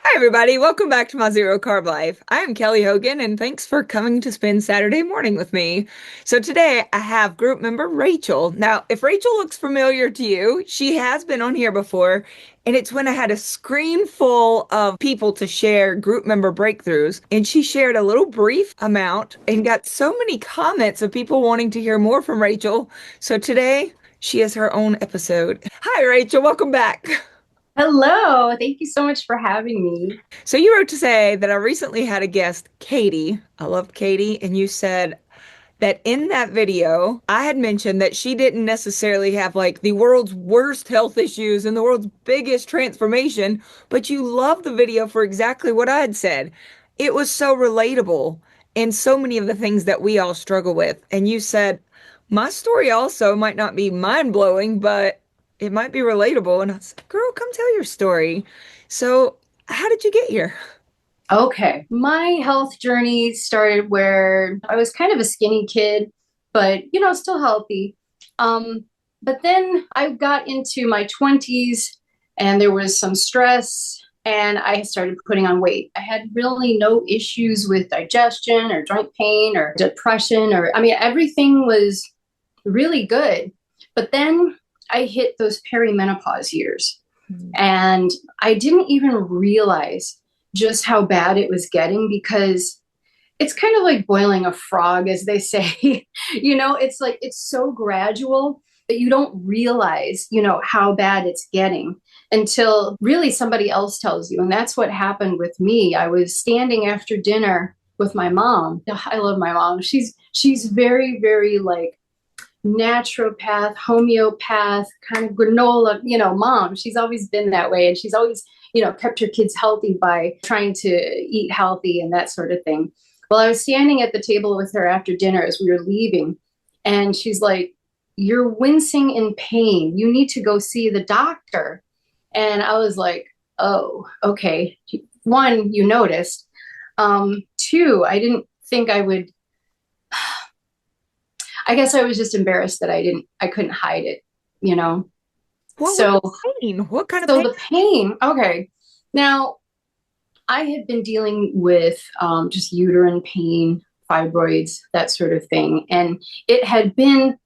Hi, everybody. Welcome back to my Zero Carb Life. I am Kelly Hogan, and thanks for coming to spend Saturday morning with me. So, today I have group member Rachel. Now, if Rachel looks familiar to you, she has been on here before, and it's when I had a screen full of people to share group member breakthroughs. And she shared a little brief amount and got so many comments of people wanting to hear more from Rachel. So, today she has her own episode. Hi, Rachel. Welcome back. Hello, thank you so much for having me. So you wrote to say that I recently had a guest, Katie. I love Katie. And you said that in that video, I had mentioned that she didn't necessarily have like the world's worst health issues and the world's biggest transformation, but you loved the video for exactly what I had said. It was so relatable and so many of the things that we all struggle with. And you said, my story also might not be mind blowing, but it might be relatable. And I said, girl, come tell your story. So, how did you get here? Okay, my health journey started where I was kind of a skinny kid, but still healthy. Um, but then I got into my 20s and there was some stress and I started putting on weight. I had really no issues with digestion or joint pain or depression or everything was really good. But then I hit those perimenopause years. And I didn't even realize just how bad it was getting because it's kind of like boiling a frog, as they say. It's like it's so gradual that you don't realize, how bad it's getting until really somebody else tells you. And that's what happened with me. I was standing after dinner with my mom. I love my mom. She's very, very like naturopath, homeopath, kind of granola, mom. She's always been that way. And she's always, kept her kids healthy by trying to eat healthy and that sort of thing. Well, I was standing at the table with her after dinner as we were leaving, and she's like, "You're wincing in pain. You need to go see the doctor." And I was like, "Oh, okay." One, you noticed. Two, I didn't think I would. I guess I was just embarrassed that I couldn't hide it, you know? What was So, the pain? What kind of so pain? the pain, okay. Now, I had been dealing with just uterine pain, fibroids, that sort of thing. And it had been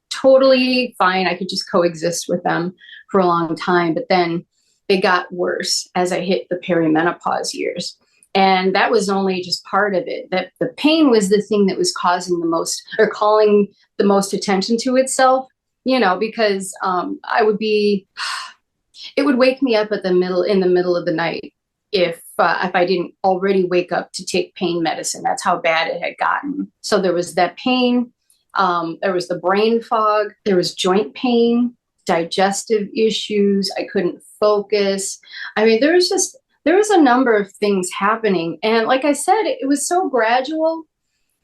totally fine. I could just coexist with them for a long time. But then they got worse as I hit the perimenopause years. And that was only just part of it. That the pain was the thing that was causing the most or calling the most attention to itself, because it would wake me up in the middle of the night if I didn't already wake up to take pain medicine. That's how bad it had gotten. So there was that pain. There was the brain fog. There was joint pain, digestive issues. I couldn't focus. There was a number of things happening. And like I said, it was so gradual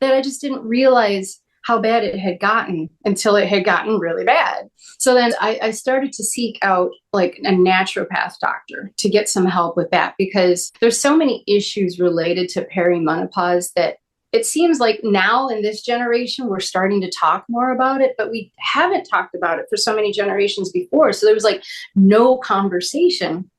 that I just didn't realize how bad it had gotten until it had gotten really bad. So then I started to seek out like a naturopath doctor to get some help with that because there's so many issues related to perimenopause that it seems like now in this generation, we're starting to talk more about it, but we haven't talked about it for so many generations before. So there was like no conversation.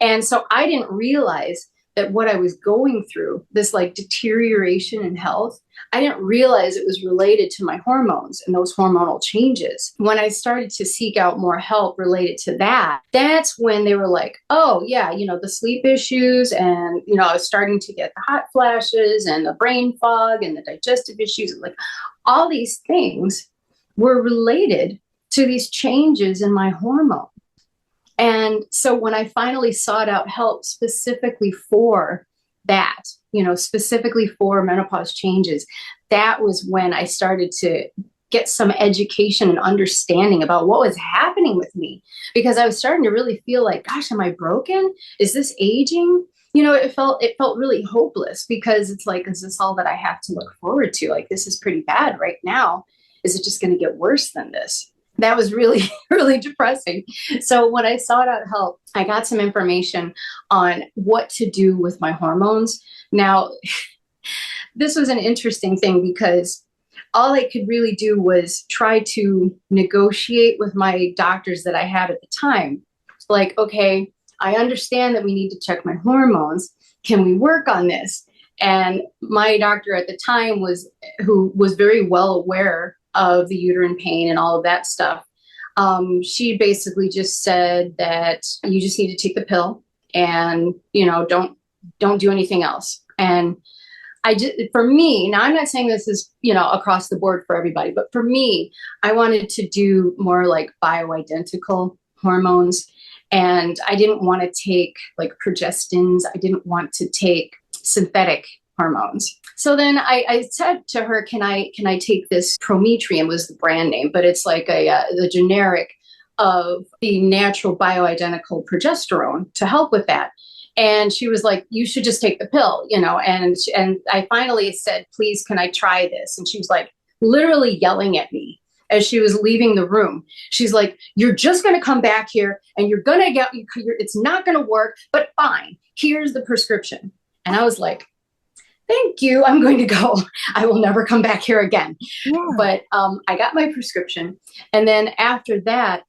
And so I didn't realize that what I was going through, this like deterioration in health, I didn't realize it was related to my hormones and those hormonal changes. When I started to seek out more help related to that, that's when they were like, oh, yeah, the sleep issues. And, I was starting to get the hot flashes and the brain fog and the digestive issues. Like all these things were related to these changes in my hormone. And so when I finally sought out help specifically for that, specifically for menopause changes, that was when I started to get some education and understanding about what was happening with me because I was starting to really feel like, gosh, am I broken? Is this aging? It felt really hopeless because it's like, is this all that I have to look forward to? Like, this is pretty bad right now. Is it just going to get worse than this? That was really, really depressing. So when I sought out help, I got some information on what to do with my hormones. Now, this was an interesting thing because all I could really do was try to negotiate with my doctors that I had at the time. Like, okay, I understand that we need to check my hormones. Can we work on this? And my doctor at the time who was very well aware of the uterine pain and all of that stuff. She basically just said that you just need to take the pill and, don't do anything else. And for me, now I'm not saying this is, across the board for everybody, but for me, I wanted to do more like bioidentical hormones. And I didn't want to take like progestins. I didn't want to take synthetic hormones. So then I said to her, can I take this Prometrium was the brand name, but it's like the generic of the natural bioidentical progesterone to help with that. And she was like, you should just take the pill, and I finally said, please, can I try this? And she was like literally yelling at me as she was leaving the room. She's like, you're just going to come back here and you're going to it's not going to work, but fine. Here's the prescription. And I was like, thank you. I'm going to go. I will never come back here again. Yeah. But I got my prescription. And then after that,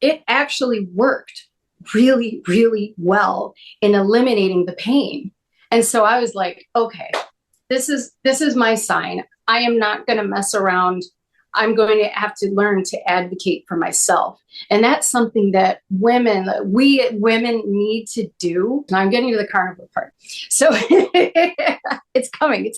it actually worked really, really well in eliminating the pain. And so I was like, okay, this is my sign. I am not going to mess around. I'm going to have to learn to advocate for myself. And that's something that we women need to do. And I'm getting to the carnivore part. So it's coming.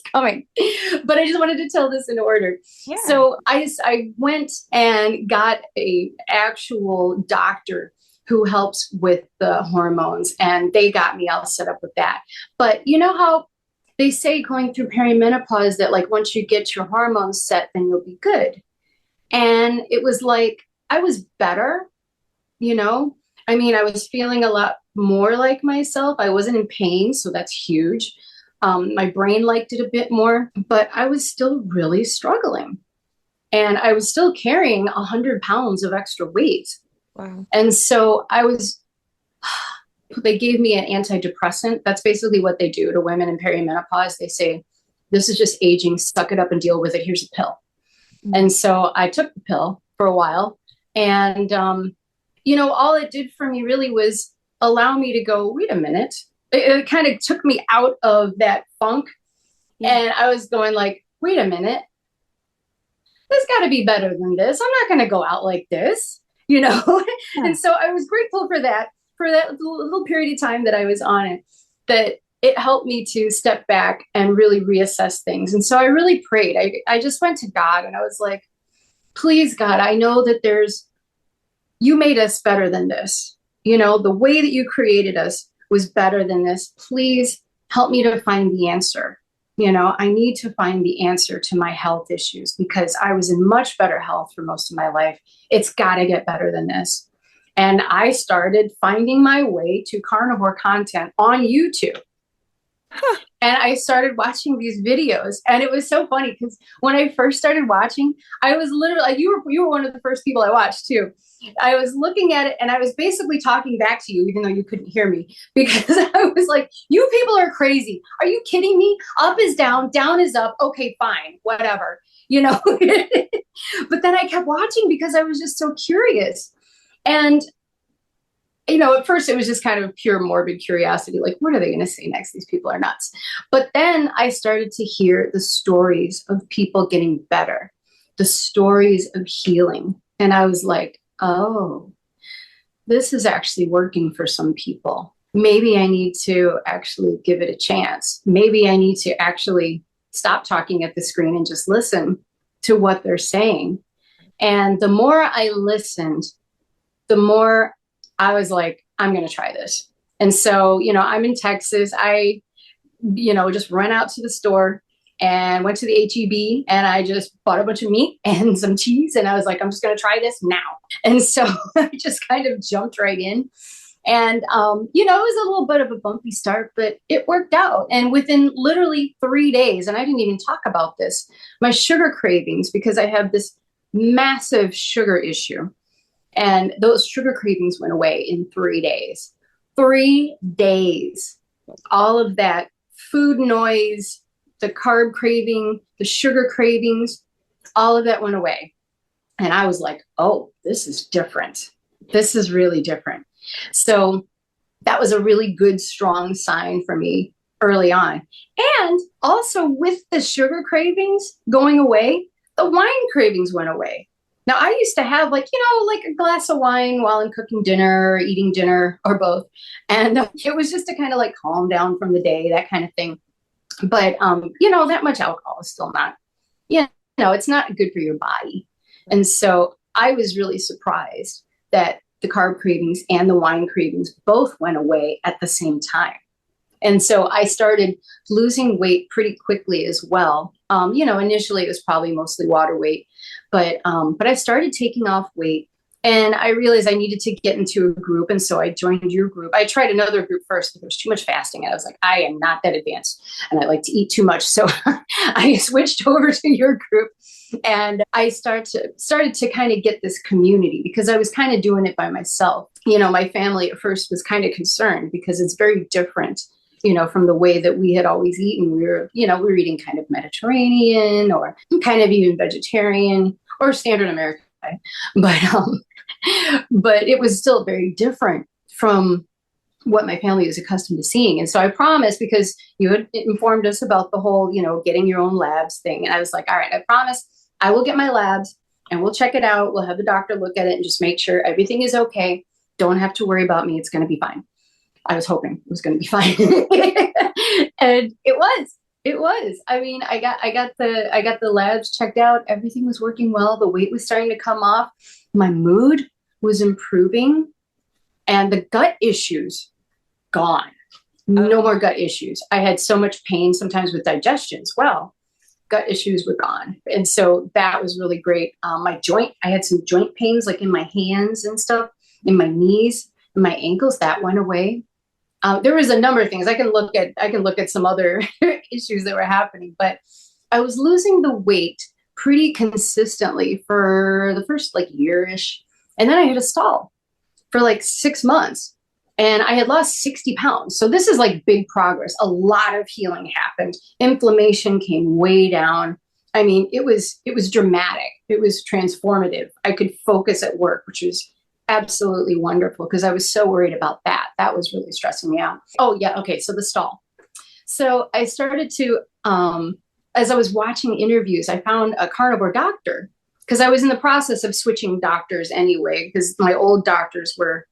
But I just wanted to tell this in order. Yeah. So I went and got a actual doctor who helps with the hormones, and they got me all set up with that. But you know how they say going through perimenopause that like once you get your hormones set, then you'll be good. And it was like, I was better, I mean, I was feeling a lot more like myself. I wasn't in pain, so that's huge. My brain liked it a bit more, but I was still really struggling. And I was still carrying 100 pounds of extra weight. Wow. And so they gave me an antidepressant. That's basically what they do to women in perimenopause. They say, this is just aging, suck it up and deal with it. Here's a pill. Mm-hmm. And so I took the pill for a while. And, all it did for me really was allow me to go, wait a minute. It kind of took me out of that funk. Yeah. And I was going like, wait a minute. There's got to be better than this. I'm not going to go out like this. Yeah. And so I was grateful for that little period of time that I was on it, that it helped me to step back and really reassess things. And so I really prayed. I just went to God and I was like, please, God, I know that you made us better than this. The way that you created us was better than this. Please help me to find the answer. I need to find the answer to my health issues because I was in much better health for most of my life. It's got to get better than this. And I started finding my way to carnivore content on YouTube. Huh. And I started watching these videos, and it was so funny because when I first started watching, I was literally like, you were one of the first people I watched too. I was looking at it and I was basically talking back to you, even though you couldn't hear me, because I was like, you people are crazy. Are you kidding me? Up is down is up. Okay, fine, whatever, But then I kept watching because I was just so curious. And at first it was just kind of pure morbid curiosity. Like, what are they going to say next? These people are nuts. But then I started to hear the stories of people getting better, the stories of healing. And I was like, oh, this is actually working for some people. Maybe I need to actually give it a chance. Maybe I need to actually stop talking at the screen and just listen to what they're saying. And the more I listened, the more I was like, I'm going to try this. And so, I'm in Texas. I, just ran out to the store and went to the HEB and I just bought a bunch of meat and some cheese. And I was like, I'm just going to try this now. And so I just kind of jumped right in. And, it was a little bit of a bumpy start, but it worked out. And within literally 3 days, and I didn't even talk about this, my sugar cravings, because I have this massive sugar issue. And those sugar cravings went away in 3 days. 3 days. All of that food noise, the carb craving, the sugar cravings, all of that went away. And I was like, oh, this is different. This is really different. So That was a really good, strong sign for me early on. And also with the sugar cravings going away, the wine cravings went away. Now, I used to have like, like a glass of wine while I'm cooking dinner or eating dinner or both. And it was just to kind of like calm down from the day, that kind of thing. But, that much alcohol is still not, it's not good for your body. And so I was really surprised that the carb cravings and the wine cravings both went away at the same time. And so I started losing weight pretty quickly as well. Initially it was probably mostly water weight, but I started taking off weight, and I realized I needed to get into a group. And so I joined your group. I tried another group first, but there was too much fasting. And I was like, I am not that advanced and I like to eat too much. So I switched over to your group, and I started to kind of get this community, because I was kind of doing it by myself. My family at first was kind of concerned because it's very different, from the way that we had always eaten. We were eating kind of Mediterranean or kind of even vegetarian or standard American. But it was still very different from what my family was accustomed to seeing. And so I promised, because you had informed us about the whole, getting your own labs thing. And I was like, all right, I promise I will get my labs and we'll check it out. We'll have the doctor look at it and just make sure everything is okay. Don't have to worry about me. It's going to be fine. I was hoping it was going to be fine. And it was. It was. I mean, I got the labs checked out. Everything was working well. The weight was starting to come off. My mood was improving, and the gut issues gone. No more gut issues. I had so much pain sometimes with digestion as well. Gut issues were gone. And so that was really great. I had some joint pains like in my hands and stuff, in my knees, and my ankles. That went away. There was a number of things I can look at some other issues that were happening, but I was losing the weight pretty consistently for the first like year-ish. And then I had a stall for like 6 months, and I had lost 60 pounds. So this is like big progress. A lot of healing happened. Inflammation came way down. I mean, it was dramatic. It was transformative. I could focus at work, which was absolutely wonderful, because I was so worried about that. That was really stressing me out. Oh yeah. Okay. So the stall. So I started to, as I was watching interviews, I found a carnivore doctor, because I was in the process of switching doctors anyway, because my old doctors were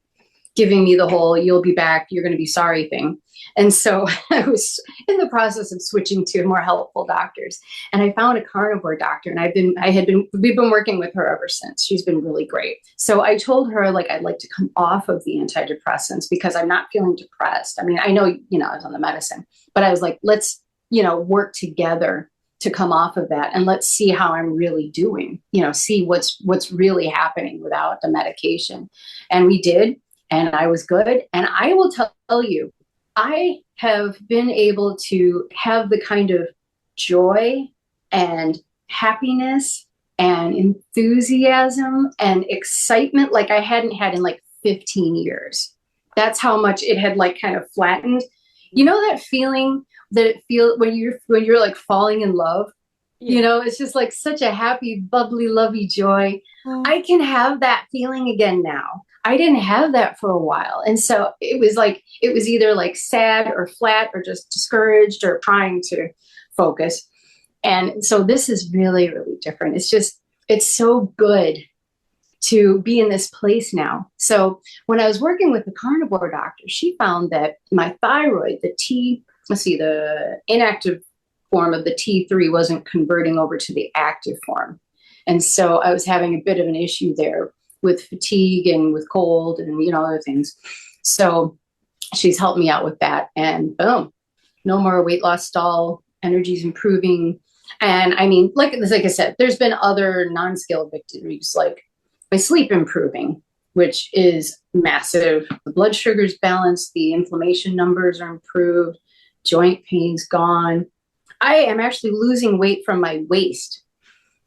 giving me the whole, you'll be back, you're going to be sorry thing. And so I was in the process of switching to more helpful doctors. And I found a carnivore doctor, and we've been working with her ever since. She's been really great. So I told her, like, I'd like to come off of the antidepressants because I'm not feeling depressed. I mean, I know, I was on the medicine, but I was like, let's, work together to come off of that, and let's see how I'm really doing, see what's really happening without the medication. And we did. And I was good. And I will tell you, I have been able to have the kind of joy and happiness and enthusiasm and excitement like I hadn't had in like 15 years. That's how much it had like kind of flattened. You know that feeling that it feels when you're like falling in love? Yeah. It's just like such a happy, bubbly, lovey joy. I can have that feeling again now. I didn't have that for a while. And so it was either like sad or flat or just discouraged or trying to focus. And so this is really, really different. It's so good to be in this place now. So when I was working with the carnivore doctor, she found that my thyroid, the inactive form of the T3 wasn't converting over to the active form. And so I was having a bit of an issue there with fatigue and with cold and, other things. So she's helped me out with that, and boom, no more weight loss stall, energy's improving. And I mean, like I said, there's been other non-scale victories, like my sleep improving, which is massive. The blood sugar's balanced, the inflammation numbers are improved, joint pain's gone. I am actually losing weight from my waist.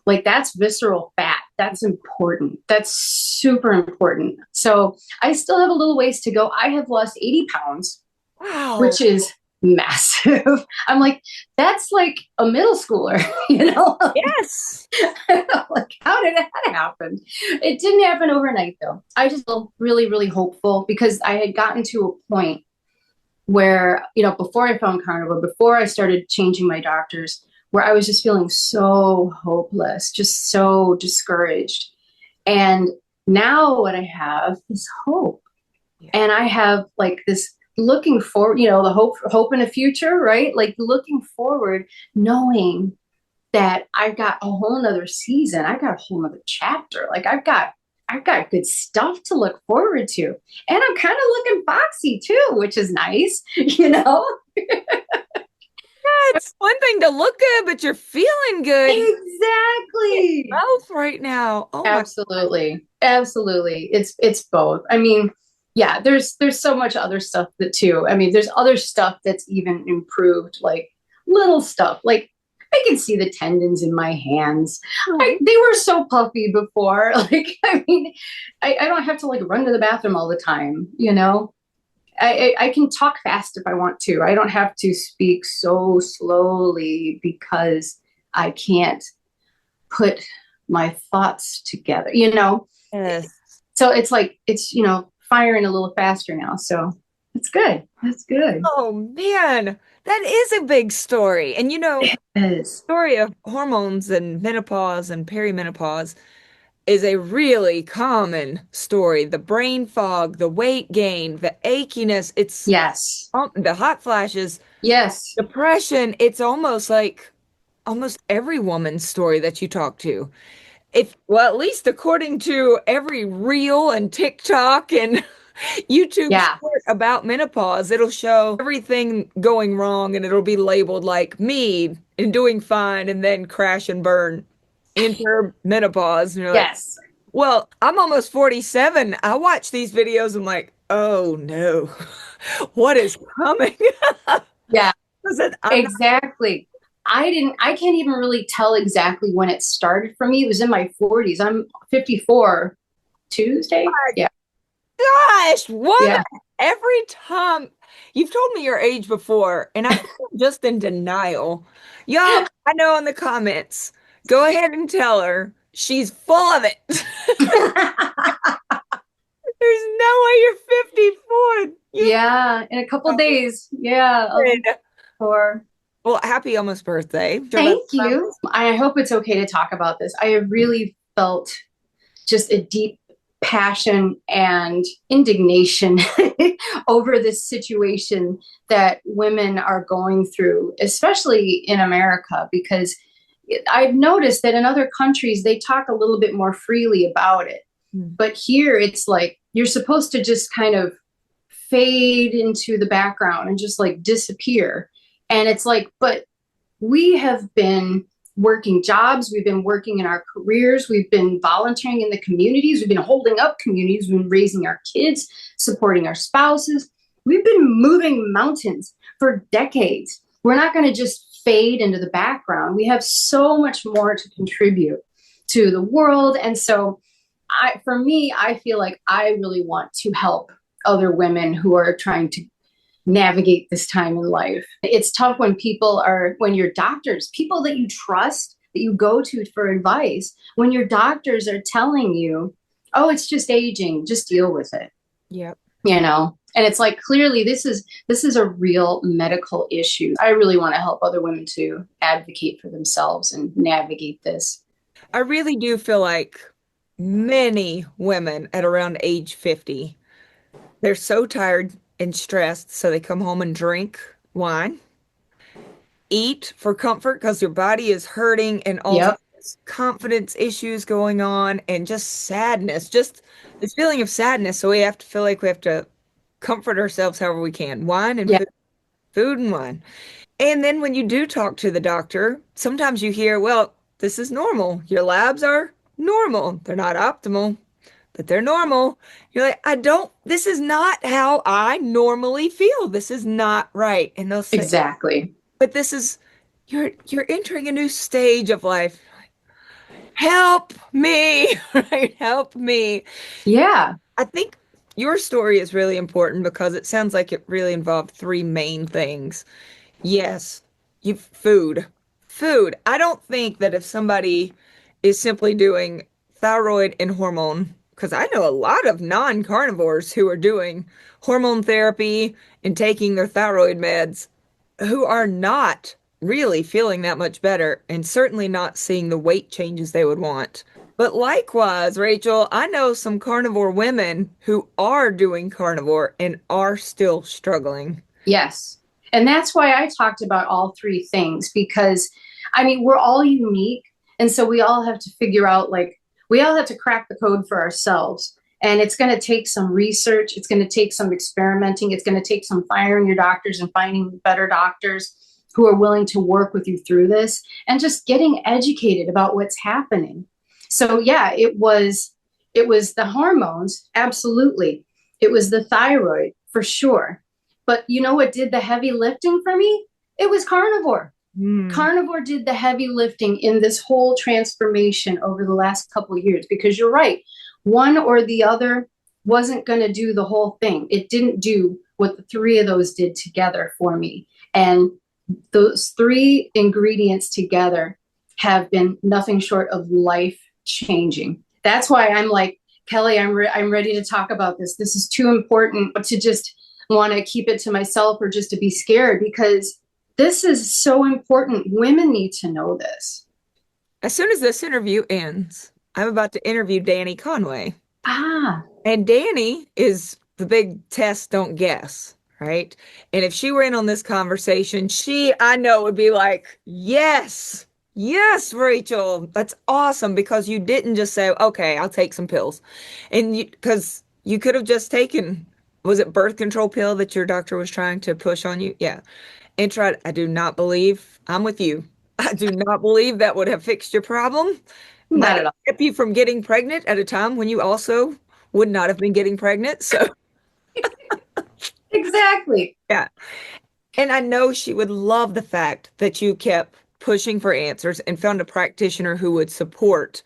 Like, that's visceral fat. That's important. That's super important. So I still have a little ways to go. I have lost 80 pounds, Wow. which is massive. I'm like, that's like a middle schooler, you know? Yes. Like, how did that happen? It didn't happen overnight, though. I just feel really, really hopeful because I had gotten to a point where, before I found carnivore, before I started changing my doctors, where I was just feeling so hopeless, just so discouraged. And now what I have is hope. Yeah. And I have like this looking forward, the hope in the future, right? Like looking forward, knowing that I've got a whole nother season. I've got a whole nother chapter. Like I've got good stuff to look forward to. And I'm kind of looking foxy too, which is nice, Yeah, it's one thing to look good, but you're feeling good. Exactly. Both right now. Oh my. Absolutely. Absolutely. It's both. I mean, yeah, there's so much other stuff that too. I mean, there's other stuff that's even improved, like little stuff. Like I can see the tendons in my hands. They were so puffy before. Like, I mean, I don't have to like run to the bathroom all the time, I can talk fast if I want to. I don't have to speak so slowly because I can't put my thoughts together. Yes. So it's like, it's, firing a little faster now. So it's good. That's good. Oh man, that is a big story. And It is. story of hormones and menopause and perimenopause is a really common story. The brain fog, the weight gain, the achiness, Yes. the hot flashes, Yes. depression. It's almost like almost every woman's story that you talk to. Well, at least according to every reel and TikTok and YouTube Yeah. short about menopause, it'll show everything going wrong and it'll be labeled like me and doing fine and then crash and burn. Enter menopause. And you're like, Yes. well, I'm almost 47. I watch these videos. I'm like, oh no, what is coming? Yeah. I'm not. Exactly. I can't even really tell exactly when it started for me. It was in my 40s. I'm 54 Tuesday. Yeah. Gosh, what? Yeah. Every time you've told me your age before, and I'm just in denial. Y'all, I know in the comments. Go ahead and tell her she's full of it. There's no way you're 54. Yeah. In a couple of days. Yeah. Or Well, happy almost birthday. thank you. I hope it's okay to talk about this. I have really felt just a deep passion and indignation over this situation that women are going through, especially in America, because I've noticed that in other countries, they talk a little bit more freely about it. But here it's like you're supposed to just kind of fade into the background and just like disappear. And it's like, but we have been working jobs, we've been working in our careers, we've been volunteering in the communities, we've been holding up communities, we've been raising our kids, supporting our spouses. We've been moving mountains for decades. We're not going to just fade into the background. We have so much more to contribute to the world. And so for me, I feel like I really want to help other women who are trying to navigate this time in life. It's tough when your doctors, people that you trust, that you go to for advice, when your doctors are telling you, oh, it's just aging, just deal with it. Yep. And it's like, clearly this is a real medical issue. I really want to help other women to advocate for themselves and navigate this. I really do feel like many women at around age 50, they're so tired and stressed, so they come home and drink wine, eat for comfort because their body is hurting, and all Yep. these confidence issues going on, and just sadness, just this feeling of sadness. So we have to feel like we have to comfort ourselves however we can. Wine and Yeah. food and wine. And then when you do talk to the doctor, sometimes you hear, well, this is normal. Your labs are normal. They're not optimal, but they're normal. You're like, this is not how I normally feel. This is not right. And they'll say, Exactly. but you're entering a new stage of life. Help me, right? Help me. Yeah. I think your story is really important because it sounds like it really involved three main things. Yes, you food. Food. I don't think that if somebody is simply doing thyroid and hormone, because I know a lot of non-carnivores who are doing hormone therapy and taking their thyroid meds who are not really feeling that much better and certainly not seeing the weight changes they would want. But likewise, Rachel, I know some carnivore women who are doing carnivore and are still struggling. Yes. And that's why I talked about all three things because, I mean, we're all unique. And so we all have to figure out, like, we all have to crack the code for ourselves. And it's going to take some research. It's going to take some experimenting. It's going to take some firing your doctors and finding better doctors who are willing to work with you through this and just getting educated about what's happening. So yeah, it was the hormones, absolutely. It was the thyroid for sure. But you know what did the heavy lifting for me? It was carnivore. Hmm. Carnivore did the heavy lifting in this whole transformation over the last couple of years because you're right. One or the other wasn't going to do the whole thing. It didn't do what the three of those did together for me. And those three ingredients together have been nothing short of life changing. That's why I'm like, Kelly, I'm ready to talk about this. This is too important to just want to keep it to myself or just to be scared because this is so important. Women need to know this. As soon as this interview ends, I'm about to interview Danny Conway. Ah, And Danny is the big test, don't guess, right? And if she were in on this conversation, I know, would be like, yes, yes, Rachel, that's awesome because you didn't just say, okay, I'll take some pills. And because you could have just taken, was it birth control pill that your doctor was trying to push on you? Yeah. And tried, I do not believe, I'm with you. I do not believe that would have fixed your problem. Might not have at all. kept you from getting pregnant at a time when you also would not have been getting pregnant. So, Exactly. yeah. And I know she would love the fact that you kept pushing for answers and found a practitioner who would support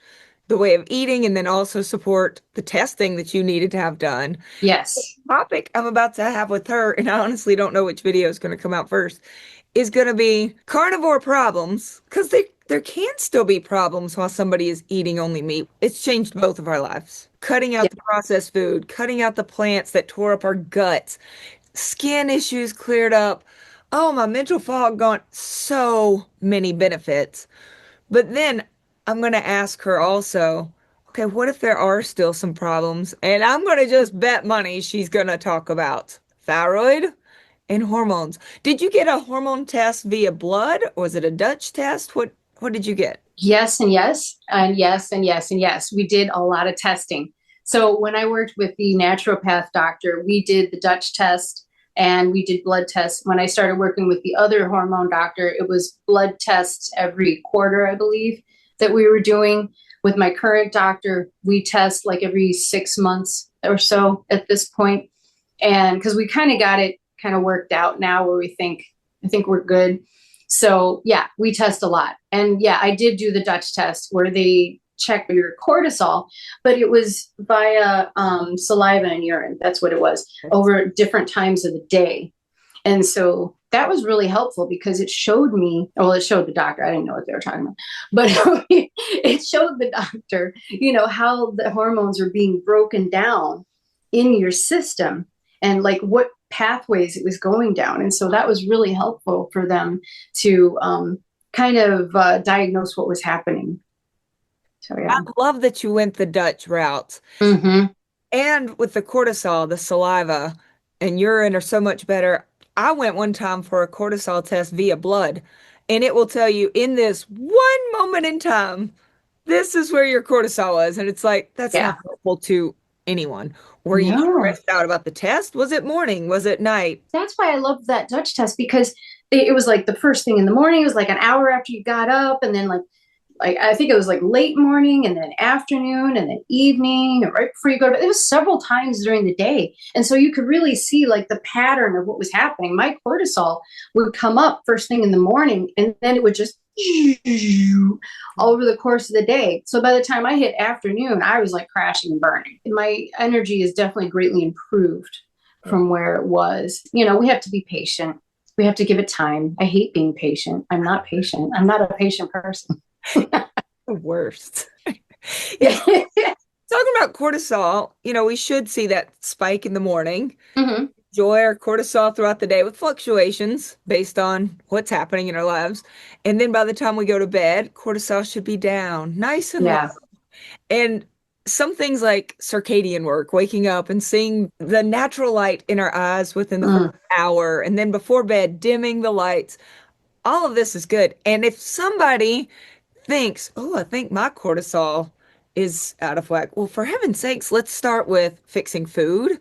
the way of eating and then also support the testing that you needed to have done. Yes. Topic I'm about to have with her, and I honestly don't know which video is going to come out first, is going to be carnivore problems because there can still be problems while somebody is eating only meat. It's changed both of our lives. Cutting Yeah. out the processed food, cutting out the plants that tore up our guts, skin issues cleared up. Oh, my mental fog gone. So many benefits. But then I'm going to ask her also, okay, what if there are still some problems? And I'm going to just bet money she's going to talk about thyroid and hormones. Did you get a hormone test via blood? Or was it a Dutch test? What did you get? Yes, and yes, and yes, and yes, and yes. We did a lot of testing. So when I worked with the naturopath doctor, we did the Dutch test and we did blood tests. When I started working with the other hormone doctor, it was blood tests every quarter, I believe, that we were doing. With my current doctor, we test like every 6 months or so at this point. And because we kind of got it kind of worked out now where I think we're good. So yeah, we test a lot. And yeah, I did do the Dutch test where they check your cortisol, but it was via saliva and urine. That's what it was over different times of the day. And so that was really helpful because it showed me, well, it showed the doctor. I didn't know what they were talking about, but it showed the doctor, how the hormones are being broken down in your system and like what pathways it was going down. And so that was really helpful for them to kind of diagnose what was happening. So, I yeah. love that you went the Dutch route. Mm-hmm. And with the cortisol, the saliva and urine are so much better. I went one time for a cortisol test via blood, and it will tell you in this one moment in time, this is where your cortisol is. And it's like, that's Yeah. not helpful to anyone. Were you No, stressed out about the test? Was it morning? Was it night? that's why I loved that Dutch test because it was like the first thing in the morning. It was like an hour after you got up, and then like like, I think it was like late morning and then afternoon and then evening and right before you go to bed. It was several times during the day. And so you could really see like the pattern of what was happening. My cortisol would come up first thing in the morning and then it would just over the course of the day. So by the time I hit afternoon, I was like crashing and burning. And my energy is definitely greatly improved from where it was. You know, we have to be patient. We have to give it time. I hate being patient. I'm not patient. I'm not a patient person. The worst. Yeah. Talking about cortisol, we should see that spike in the morning. Mm-hmm. Enjoy our cortisol throughout the day with fluctuations based on what's happening in our lives. And then by the time we go to bed, cortisol should be down, nice and low. Yeah. And some things like circadian work, waking up and seeing the natural light in our eyes within the first hour, and then before bed, dimming the lights. All of this is good. And if somebody thinks, oh, I think my cortisol is out of whack, well, for heaven's sakes, let's start with fixing food.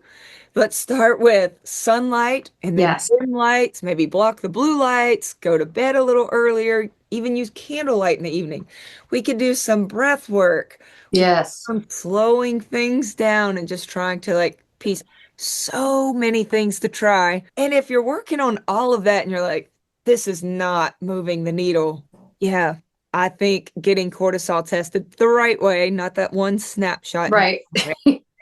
Let's start with sunlight and then Yes. dim lights, maybe block the blue lights, go to bed a little earlier, even use candlelight in the evening. We could do some breath work, Yes. some slowing things down and just trying to like piece so many things to try. And if you're working on all of that and you're like, this is not moving the needle, yeah, I think getting cortisol tested the right way, not that one snapshot, Right.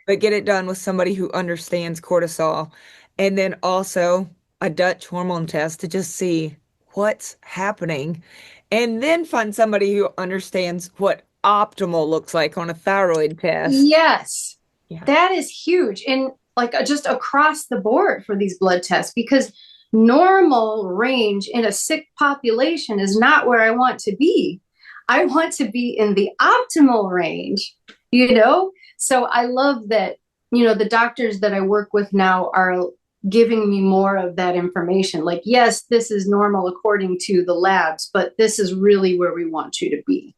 but get it done with somebody who understands cortisol. And then also a Dutch hormone test to just see what's happening. And then find somebody who understands what optimal looks like on a thyroid test. Yes. Yeah. That is huge. And like just across the board for these blood tests, because normal range in a sick population is not where I want to be. I want to be in the optimal range, you know? So I love that, the doctors that I work with now are giving me more of that information. Like, yes, this is normal according to the labs, but this is really where we want you to be.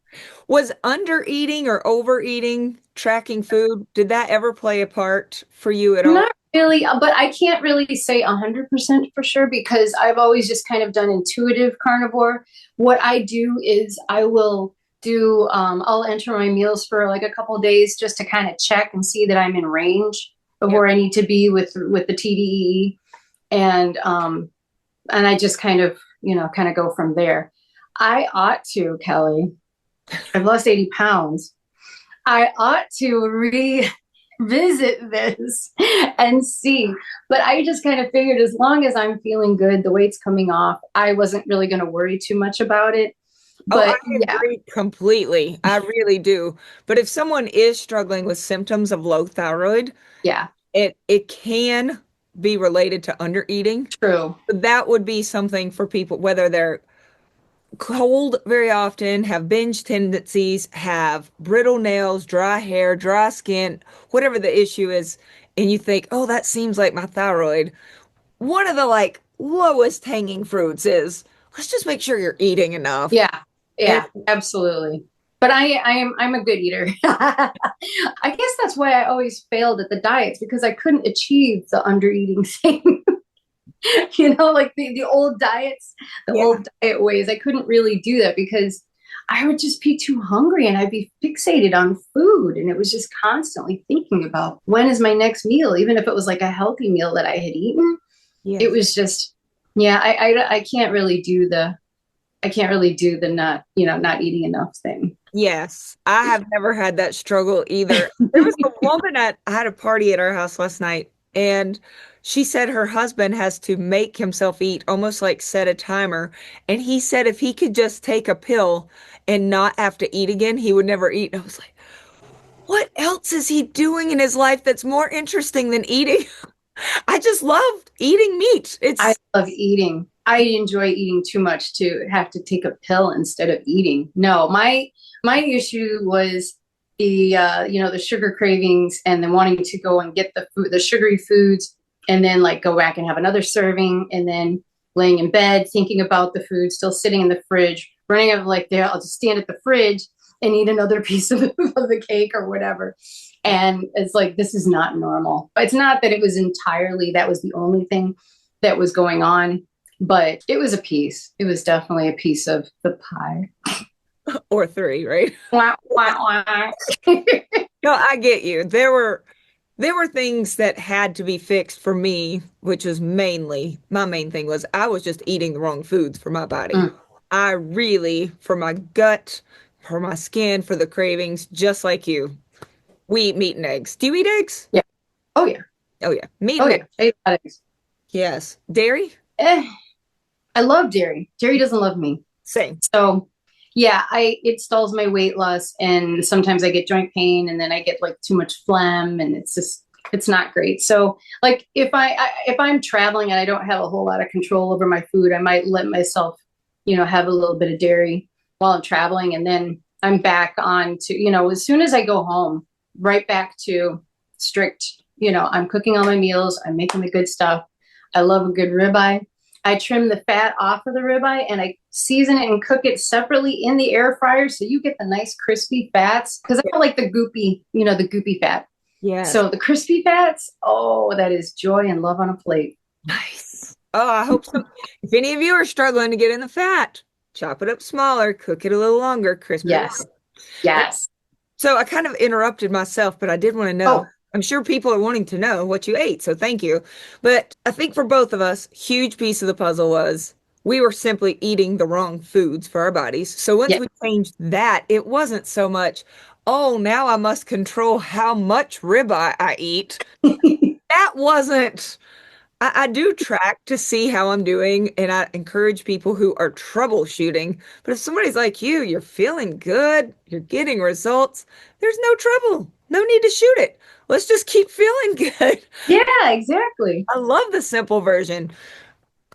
Was under eating or overeating, tracking food, did that ever play a part for you at all? Not really, but I can't really say 100% for sure because I've always just kind of done intuitive carnivore. What I do is I will I'll enter my meals for like a couple of days just to kind of check and see that I'm in range of Yeah. where I need to be with the TDEE. And I just kind of, kind of go from there. I ought to, Kelly. I've lost 80 pounds. I ought to revisit this and see. But I just kind of figured as long as I'm feeling good, the weight's coming off, I wasn't really going to worry too much about it. Oh, I But yeah, agree completely. I really do. But if someone is struggling with symptoms of low thyroid, yeah, it can be related to undereating. true. That would be something for people, whether they're cold very often, have binge tendencies, have brittle nails, dry hair, dry skin, whatever the issue is, and you think, oh, that seems like my thyroid. One of the like lowest hanging fruits is let's just make sure you're eating enough. Yeah, And yeah, absolutely. But I'm a good eater. I guess that's why I always failed at the diets because I couldn't achieve the under eating thing. Like the old diets, the yeah, old diet ways. I couldn't really do that because I would just be too hungry and I'd be fixated on food. And it was just constantly thinking about when is my next meal, even if it was like a healthy meal that I had eaten. It yes. was just, yeah, I I can't really do the not eating enough thing. Yes, I have never had that struggle either. There was a woman I had a party at our house last night, and she said her husband has to make himself eat, almost like set a timer. And he said if he could just take a pill and not have to eat again, he would never eat. And I was like, what else is he doing in his life that's more interesting than eating? I just loved eating meat. I It's love eating. I enjoy eating too much to have to take a pill instead of eating. No, my issue was the sugar cravings and then wanting to go and get the food, the sugary foods, and then like go back and have another serving, and then laying in bed thinking about the food still sitting in the fridge, running out of like there. I'll just stand at the fridge and eat another piece of the cake or whatever. And it's like, this is not normal. It's not that it was entirely, that was the only thing that was going on, but it was a piece. It was definitely a piece of the pie. or three, right? Wah, wah, wah. No, I get you. There were things that had to be fixed for me, which was mainly my main thing was I was just eating the wrong foods for my body. Mm, I really, for my gut, for my skin, for the cravings, just like you, we eat meat and eggs. Do you eat eggs? yeah. Oh yeah. Oh yeah, meat Oh and yeah. eggs. I eat a lot of eggs. Yes. Dairy? Eh, I love dairy. Dairy doesn't love me. Same. So yeah, I it stalls my weight loss and sometimes I get joint pain and then I get like too much phlegm and it's not great. So like if I'm traveling and I don't have a whole lot of control over my food, I might let myself, have a little bit of dairy while I'm traveling and then I'm back on to, as soon as I go home, right back to strict, I'm cooking all my meals, I'm making the good stuff. I love a good ribeye. I trim the fat off of the ribeye and I season it and cook it separately in the air fryer so you get the nice crispy fats because I don't like the goopy fat. Yes. So the crispy fats, oh, that is joy and love on a plate. Nice. Oh, I hope so. If any of you are struggling to get in the fat, chop it up smaller, cook it a little longer, crisp it. Yes. Yes. So I kind of interrupted myself, but I did want to know. Oh, I'm sure people are wanting to know what you ate, so thank you. But I think for both of us, huge piece of the puzzle was we were simply eating the wrong foods for our bodies. So once yeah. we changed that, it wasn't so much, oh, now I must control how much ribeye I eat. That wasn't I do track to see how I'm doing, and I encourage people who are troubleshooting. But if somebody's like you, you're feeling good, you're getting results, there's no trouble. No need to shoot it. Let's just keep feeling good. Yeah, exactly. I love the simple version.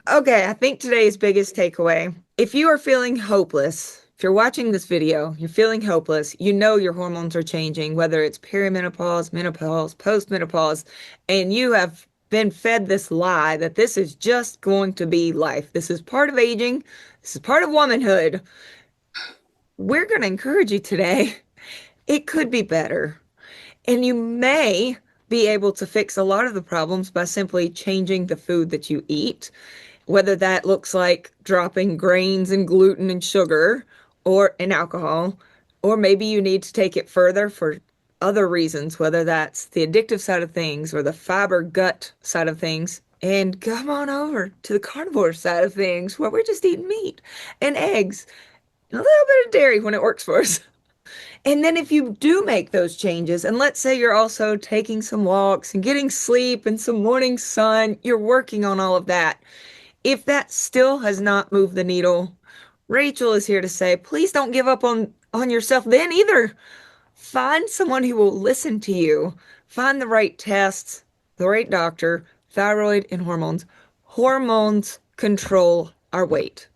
Okay, I think today's biggest takeaway. If you are feeling hopeless, if you're watching this video, you're feeling hopeless, you know your hormones are changing, whether it's perimenopause, menopause, postmenopause, and you have been fed this lie that this is just going to be life. This is part of aging. This is part of womanhood. We're going to encourage you today. It could be better. And you may be able to fix a lot of the problems by simply changing the food that you eat, whether that looks like dropping grains and gluten and sugar or and alcohol, or maybe you need to take it further for other reasons, whether that's the addictive side of things or the fiber gut side of things. And come on over to the carnivore side of things where we're just eating meat and eggs and a little bit of dairy when it works for us. And then if you do make those changes, and let's say you're also taking some walks and getting sleep and some morning sun, you're working on all of that. If that still has not moved the needle, Rachel is here to say, please don't give up on yourself then either. Find someone who will listen to you. Find the right tests, the right doctor, thyroid and hormones. Hormones control our weight.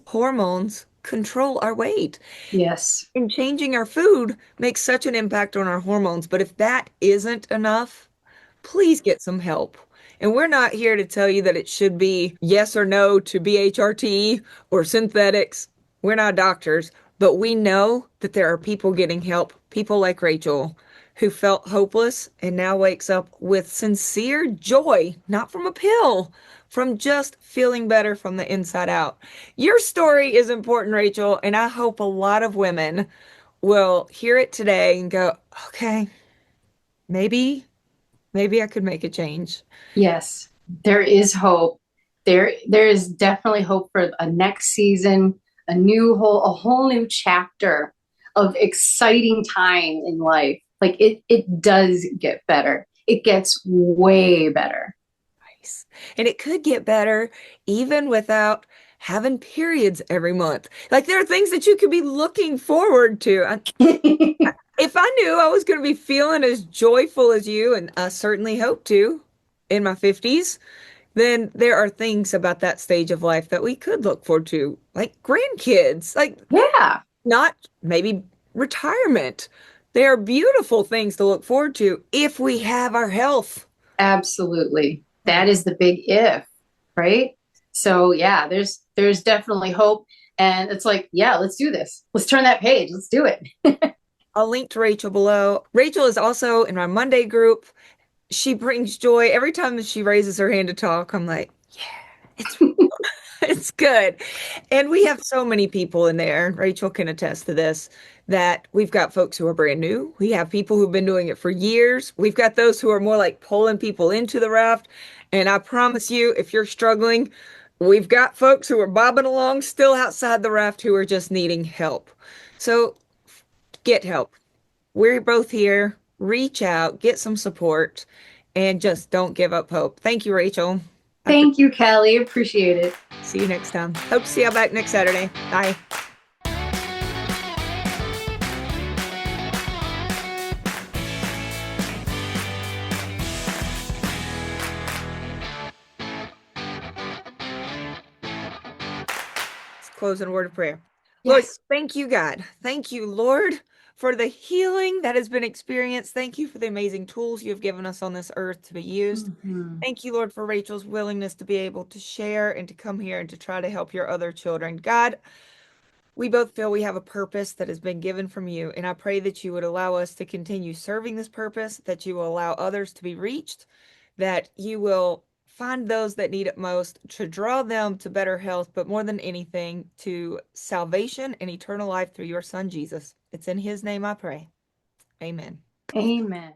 Hormones control our weight. Yes. And changing our food makes such an impact on our hormones. But if that isn't enough, please get some help. And we're not here to tell you that it should be yes or no to BHRT or synthetics. We're not doctors, but we know that there are people getting help, people like Rachel, who felt hopeless and now wakes up with sincere joy, not from a pill, from just feeling better from the inside out. Your story is important, Rachel, and I hope a lot of women will hear it today and go, okay, maybe maybe I could make a change. Yes. There is hope. There is definitely hope for a next season, a whole new chapter of exciting time in life. Like it does get better. It gets way better. Nice. And it could get better even without having periods every month. Like there are things that you could be looking forward to. If I knew I was going to be feeling as joyful as you, and I certainly hope to in my 50s, then there are things about that stage of life that we could look forward to, like grandkids, like Yeah, not maybe retirement. They are beautiful things to look forward to if we have our health. absolutely. That is the big if, right? So yeah, there's definitely hope. And it's like, yeah, let's do this. Let's turn that page. Let's do it. I'll link to Rachel below. Rachel is also in my Monday group. She brings joy every time that she raises her hand to talk. I'm like, yeah, it's It's good. And we have so many people in there. Rachel can attest to this, that we've got folks who are brand new. We have people who've been doing it for years. We've got those who are more like pulling people into the raft. And I promise you, if you're struggling, we've got folks who are bobbing along still outside the raft who are just needing help. So get help. We're both here. Reach out, get some support, and just don't give up hope. Thank you, Rachel. I appreciate Thank you, Callie. Appreciate it. it. See you next time. Hope to see you back next Saturday. Bye. Let's close in a word of prayer. Lord, Yes. thank you, God. Thank you, Lord, for the healing that has been experienced. Thank you for the amazing tools you have given us on this earth to be used. Mhm. Thank you, Lord, for Rachel's willingness to be able to share and to come here and to try to help your other children. God, we both feel we have a purpose that has been given from you, and I pray that you would allow us to continue serving this purpose, that you will allow others to be reached, that you will find those that need it most to draw them to better health, but more than anything, to salvation and eternal life through your son, Jesus. It's in his name I pray. Amen. Amen.